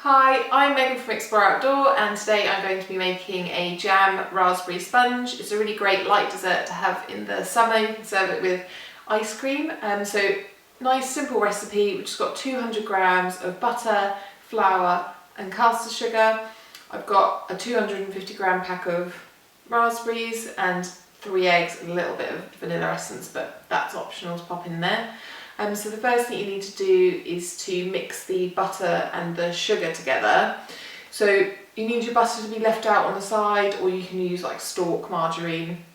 Hi, I'm Megan from Explore Outdoor and today I'm going to be making a jam raspberry sponge. It's a really great light dessert to have in the summer. You can serve it with ice cream. So nice simple recipe which has got 200 grams of butter, flour and caster sugar. I've got a 250 gram pack of raspberries and 3 eggs and a little bit of vanilla essence, but that's optional to pop in there. So the first thing you need to do is to mix the butter and the sugar together. So you need your butter to be left out on the side, or you can use like stalk margarine,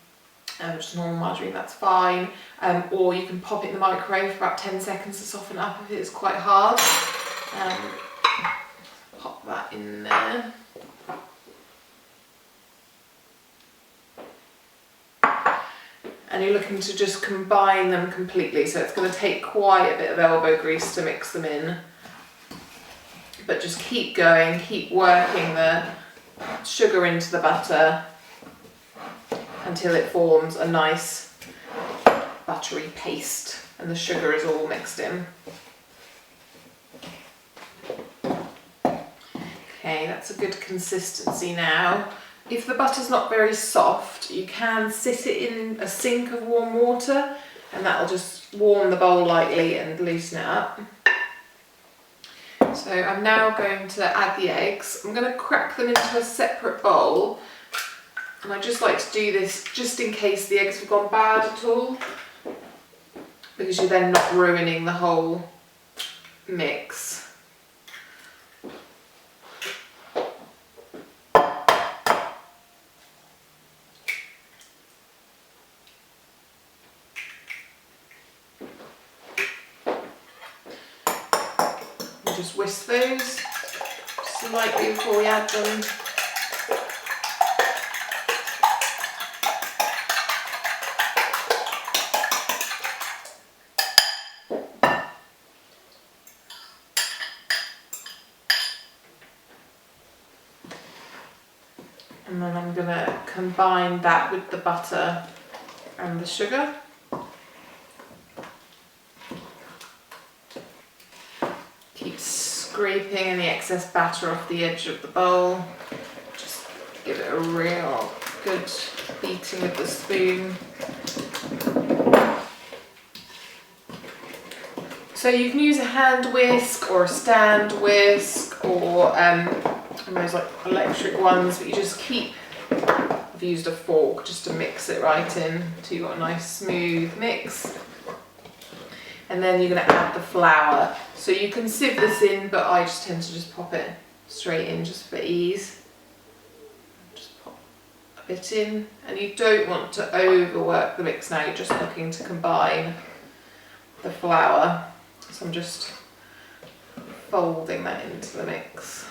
just normal margarine, that's fine. Or you can pop it in the microwave for about 10 seconds to soften up if it's quite hard. Pop that in there. And you're looking to just combine them completely, so it's going to take quite a bit of elbow grease to mix them in, but just keep going, keep working the sugar into the butter until it forms a nice buttery paste and the sugar is all mixed in. Okay, that's a good consistency now. If the butter's not very soft, you can sit it in a sink of warm water and that'll just warm the bowl lightly and loosen it up. So I'm now going to add the eggs. I'm going to crack them into a separate bowl, and I just like to do this just in case the eggs have gone bad at all, because you're then not ruining the whole mix. Just whisk those slightly before we add them. And then I'm going to combine that with the butter and the sugar. Keep scraping any excess batter off the edge of the bowl. Just give it a real good beating with the spoon. So you can use a hand whisk or a stand whisk or those like electric ones, but you just keep, I've used a fork just to mix it right in until you've got a nice smooth mix. And then you're going to add the flour. So you can sieve this in, but I just tend to just pop it straight in just for ease. Just pop a bit in, and you don't want to overwork the mix now, you're just looking to combine the flour. So I'm just folding that into the mix.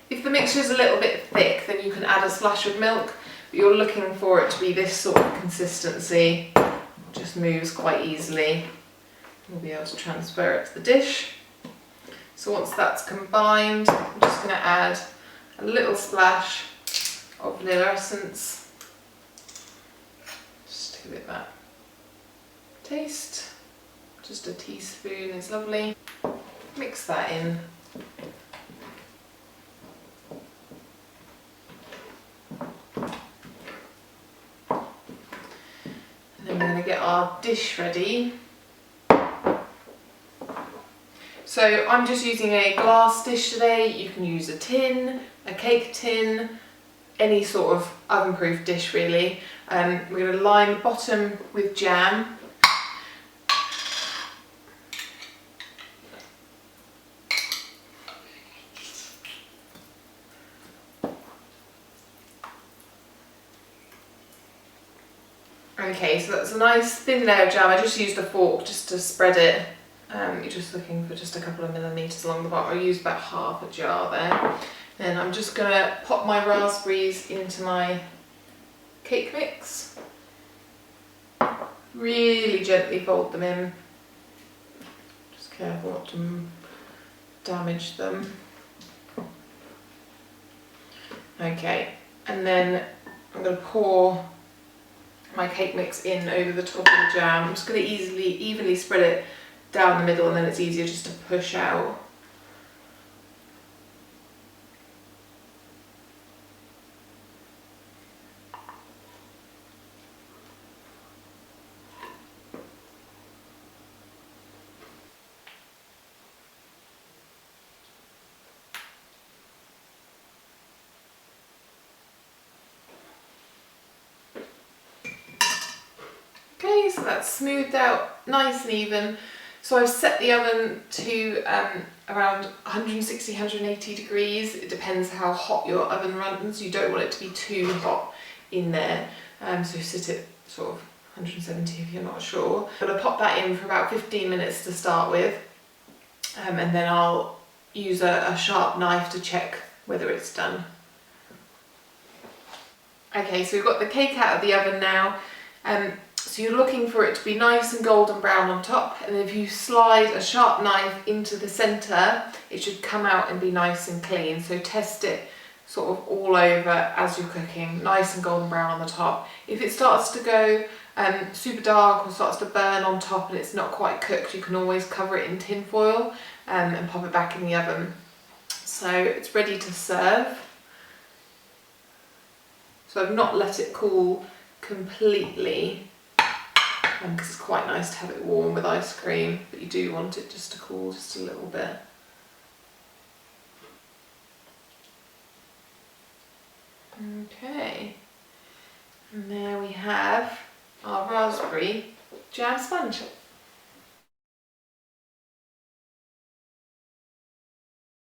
If the mixture is a little bit thick, then you can add a splash of milk, but you're looking for it to be this sort of consistency. It just moves quite easily. You'll be able to transfer it to the dish. So once that's combined, I'm just going to add a little splash of vanilla essence, just to give it that taste. Just a teaspoon is lovely. Mix that in. And then we're going to get our dish ready. So I'm just using a glass dish today. You can use a tin, a cake tin, any sort of oven-proof dish really. We're going to line the bottom with jam. Okay, so that's a nice thin layer of jam. I just used a fork just to spread it. You're just looking for just a couple of millimetres along the bottom. I used about half a jar there. Then I'm just going to pop my raspberries into my cake mix. Really gently fold them in. Just careful not to damage them. Okay, and then I'm going to pour my cake mix in over the top of the jam. I'm just going to evenly spread it down the middle, and then it's easier just to push out. Okay, so that's smoothed out nice and even. So I've set the oven to around 160, 180 degrees. It depends how hot your oven runs. You don't want it to be too hot in there. So sit it sort of 170 if you're not sure. But I'll pop that in for about 15 minutes to start with. And then I'll use a sharp knife to check whether it's done. Okay, so we've got the cake out of the oven now. So you're looking for it to be nice and golden brown on top, and if you slide a sharp knife into the centre, it should come out and be nice and clean. So test it sort of all over as you're cooking, nice and golden brown on the top. If it starts to go super dark or starts to burn on top and it's not quite cooked, you can always cover it in tin foil and pop it back in the oven. So it's ready to serve. So I've not let it cool completely, because it's quite nice to have it warm with ice cream, but you do want it just to cool just a little bit. Okay, and there we have our raspberry jam sponge.